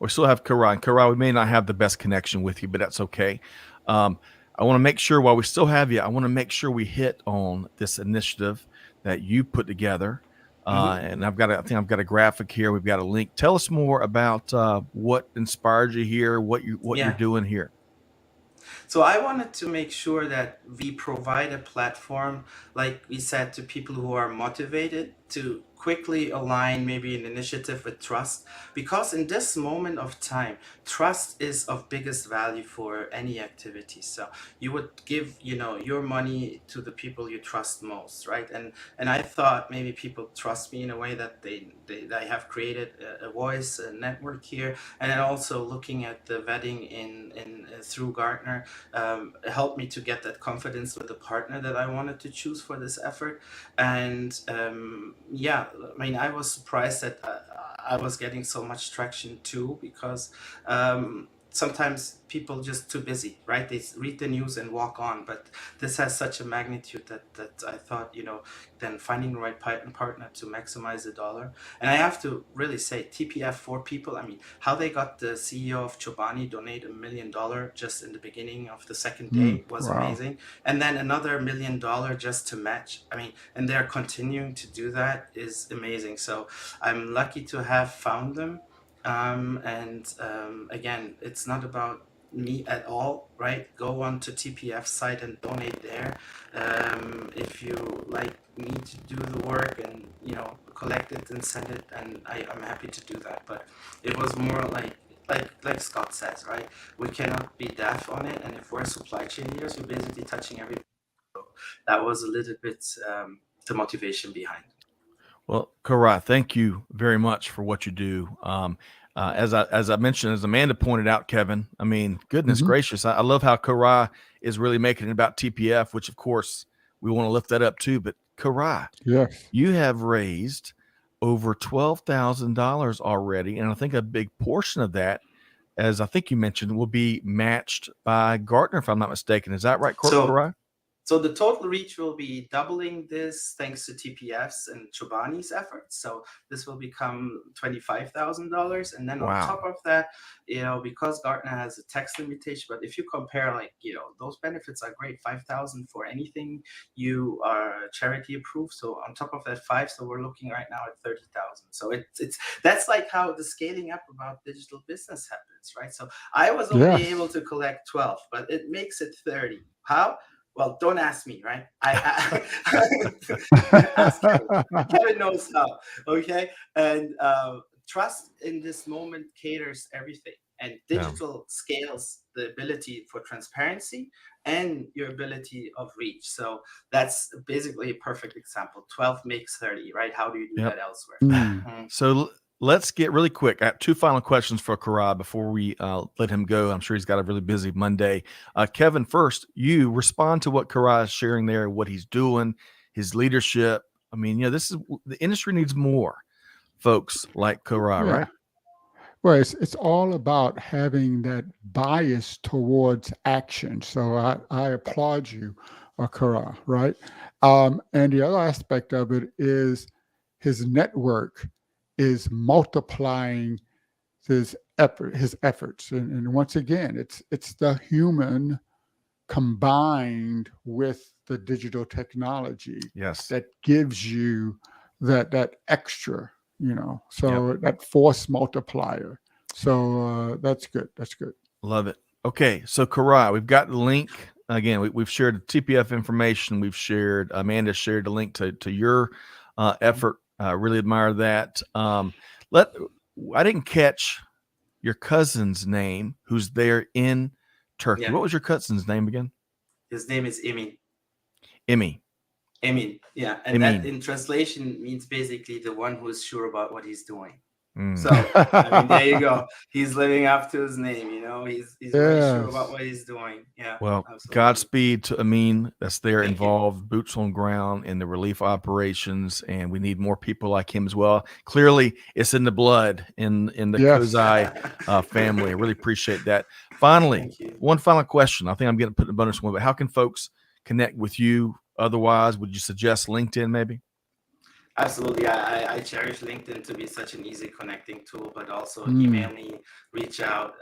We still have Koray. Koray, we may not have the best connection with you, but that's okay. I want to make sure while we still have you, I want to make sure we hit on this initiative that you put together. And I think I've got a graphic here. We've got a link. Tell us more about what inspired you here, what you're doing here. So I wanted to make sure that we provide a platform, like we said, to people who are motivated to quickly align maybe an initiative with trust, because in this moment of time, trust is of biggest value for any activity. So you would give, your money to the people you trust most, right? And I thought maybe people trust me in a way that they have created a voice, a network here, and then also looking at the vetting in through Gartner helped me to get that confidence with the partner that I wanted to choose for this effort. And I was surprised that I was getting so much traction too, because sometimes people just too busy, right? They read the news and walk on, but this has such a magnitude that I thought, then finding the right partner to maximize the dollar. And I have to really say, TPF for people, I mean, how they got the CEO of Chobani donate $1 million just in the beginning of the second day was amazing. And then another $1 million just to match. I mean, and they're continuing to do that is amazing. So I'm lucky to have found them. Again, it's not about me at all, right? Go on to TPF site and donate there. If you need to do the work and collect it and send it, and I'm happy to do that. But it was more like Scott says, right? We cannot be deaf on it, and if we're supply chain leaders, we're basically touching everything. So that was a little bit the motivation behind. Well, Koray, thank you very much for what you do. As I mentioned, as Amanda pointed out, Kevin, I mean, goodness gracious, I love how Koray is really making it about TPF, which of course we want to lift that up too. But Koray, you have raised over $12,000 already, and I think a big portion of that, as I think you mentioned, will be matched by Gartner, if I'm not mistaken. Is that right, Koray? So the total reach will be doubling this thanks to TPF's and Chobani's efforts. So this will become $25,000. And then on top of that, because Gartner has a tax limitation, but if you compare, those benefits are great. $5,000 for anything you are charity approved. So on top of that 5, so we're looking right now at 30,000. So that's like how the scaling up about digital business happens, right? So I was only able to collect 12, but it makes it 30. How? Well, don't ask me, right? I ask Kevin. Kevin knows how, okay? And trust in this moment caters everything. And digital scales the ability for transparency and your ability of reach. So that's basically a perfect example. 12 makes 30, right? How do you do that elsewhere? So let's get really quick. I have 2 final questions for Koray before we let him go. I'm sure he's got a really busy Monday. Kevin, first, you respond to what Koray is sharing there, what he's doing, his leadership. I mean, this is the industry needs more folks like Koray, right? Well, it's all about having that bias towards action. So I applaud you Koray, right? And the other aspect of it is his network is multiplying his efforts. And once again, it's the human combined with the digital technology Yes. that gives you that extra, so Yep. that force multiplier. So that's good. That's good. Love it. Okay, so Koray, we've got the link again. We've shared the TPF information. We've shared, Amanda shared the link to your effort. Really admire that. I didn't catch your cousin's name, who's there in Turkey. Yeah. What was your cousin's name again? His name is Emin. Emmy. Emin, yeah, and Emin. that in translation means basically the one who is sure about what he's doing. Mm. So I mean, there you go. He's living up to his name. He's very sure about Yes. what he's doing. Yeah. Well, absolutely. Godspeed to Amin that's there Thank you. involved, boots on ground in the relief operations, and we need more people like him as well. Clearly, it's in the blood in the Yes. Kose family. I really appreciate that. Finally, Thank you. one final question. I think I'm getting put in a bonus one, but how can folks connect with you? Otherwise, would you suggest LinkedIn maybe? Absolutely. I cherish LinkedIn to be such an easy connecting tool, but also email me, reach out.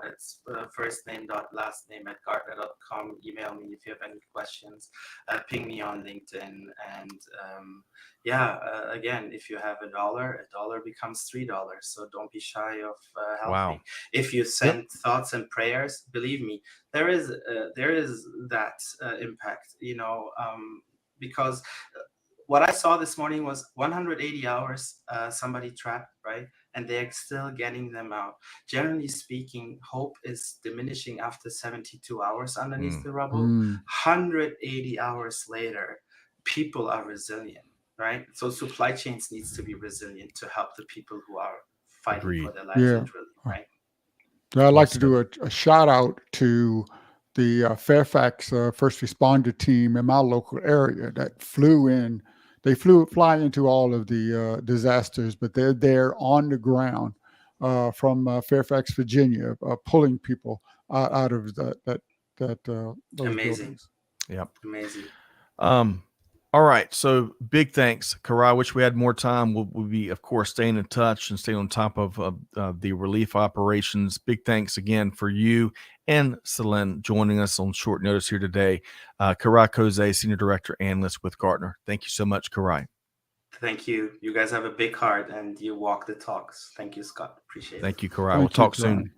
It's first name dot last name at gartner.com. Email me if you have any questions. Ping me on LinkedIn. And again, if you have $1, $1 becomes $3. So don't be shy of helping. Wow. If you send thoughts and prayers, believe me, there is that impact, because what I saw this morning was 180 hours, somebody trapped, right? And they're still getting them out. Generally speaking, hope is diminishing after 72 hours underneath the rubble. 180 hours later, people are resilient, right? So supply chains needs to be resilient to help the people who are fighting for their lives, literally, right? I'd like to do a shout out to the Fairfax first responder team in my local area that flew in. They fly into all of the disasters, but they're there on the ground from Fairfax, Virginia, pulling people out of those buildings. Yep. Amazing. All right. So big thanks, Koray. Wish we had more time. We'll be, of course, staying in touch and staying on top of the relief operations. Big thanks again for you and Selin joining us on short notice here today. Koray Kose, Senior Director Analyst with Gartner. Thank you so much, Koray. Thank you. You guys have a big heart and you walk the talks. Thank you, Scott. Appreciate it. Thank you, Koray. We'll talk soon.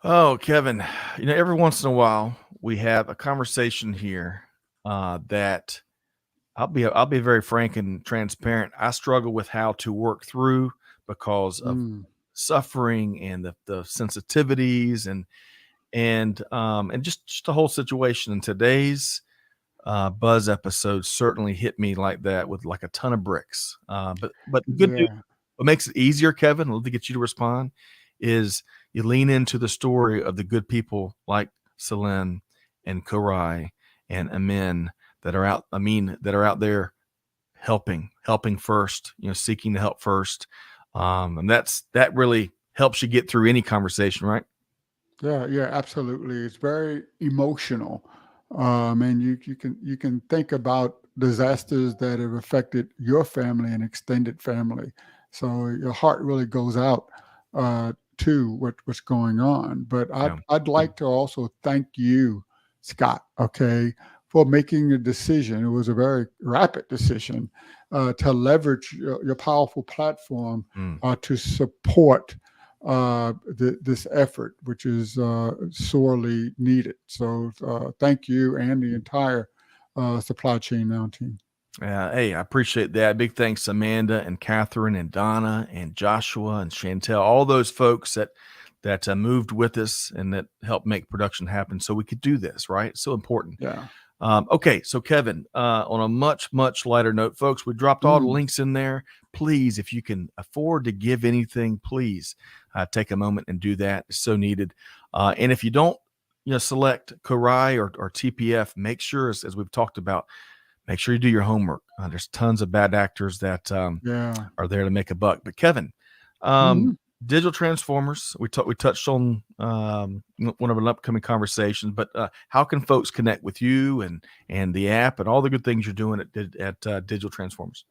Oh, Kevin, every once in a while we have a conversation here that I'll be very frank and transparent. I struggle with how to work through because of suffering and the sensitivities and just the whole situation. And today's Buzz episode certainly hit me like that with like a ton of bricks. But the good news, what makes it easier, Kevin, I'd love to get you to respond, is you lean into the story of the good people like Selin and Koray and Amin that are out there helping first, seeking to help first. And that really helps you get through any conversation, right? Yeah, absolutely. It's very emotional. And you can think about disasters that have affected your family and extended family. So your heart really goes out to what's going on. But I'd like to also thank you, Scott, for making a decision. It was a very rapid decision to leverage your powerful platform to support this effort, which is sorely needed. So thank you and the entire Supply Chain Now team. Hey, I appreciate that. Big thanks to Amanda and Catherine and Donna and Joshua and Chantel, all those folks that moved with us and that helped make production happen so we could do this, right? It's so important. Yeah. Okay, so Kevin, on a much, much lighter note, folks, we dropped all the links in there. Please, if you can afford to give anything, please take a moment and do that. It's so needed. And if you don't, select Koray or TPF, make sure, as we've talked about, make sure you do your homework. There's tons of bad actors that are there to make a buck. But Kevin, digital transformers. We touched on one of our upcoming conversations, but how can folks connect with you and the app and all the good things you're doing at Digital Transformers?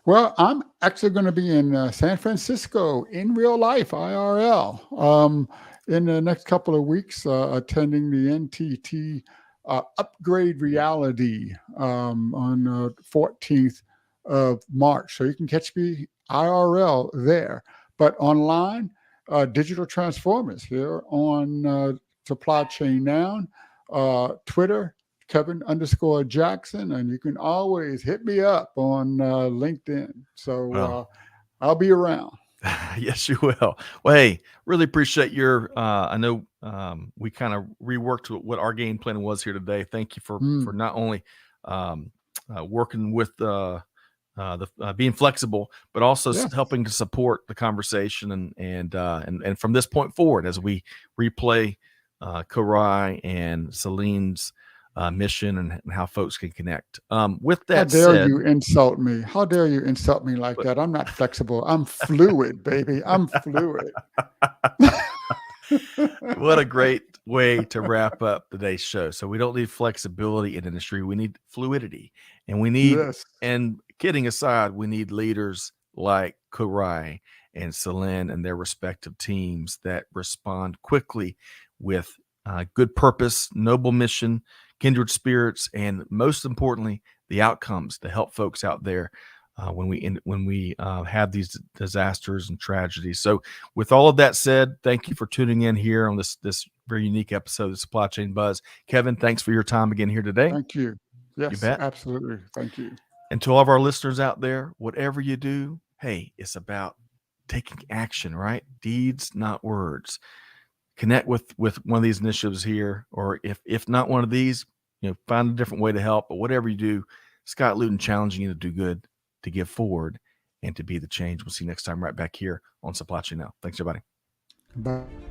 Well, I'm actually going to be in San Francisco in real life, IRL, in the next couple of weeks, attending the NTT Upgrade Reality on the 14th of March. So you can catch me IRL there. But online, Digital Transformers here on Supply Chain Now, Twitter, Kevin_Jackson, and you can always hit me up on LinkedIn. So I'll be around. Yes, you will. Well, hey, really appreciate your. I know we kind of reworked what our game plan was here today. Thank you for not only working with being flexible, but also helping to support the conversation and from this point forward as we replay Koray and Selin's mission and how folks can connect. With that said, how dare you insult me? How dare you insult me like that? I'm not flexible. I'm fluid, baby. I'm fluid. What a great way to wrap up today's show. So we don't need flexibility in industry. We need fluidity, and we need, and kidding aside, we need leaders like Koray and Selin and their respective teams that respond quickly with good purpose, noble mission, kindred spirits, and most importantly, the outcomes to help folks out there when we have these disasters and tragedies. So with all of that said, thank you for tuning in here on this very unique episode of Supply Chain Buzz. Kevin, thanks for your time again here today. Thank you. Yes, you bet. Absolutely. Thank you. And to all of our listeners out there, whatever you do, hey, it's about taking action, right? Deeds, not words. Connect with one of these initiatives here, or if not one of these, find a different way to help. But whatever you do, Scott Luton challenging you to do good, to give forward, and to be the change. We'll see you next time right back here on Supply Chain Now. Thanks, everybody. Bye.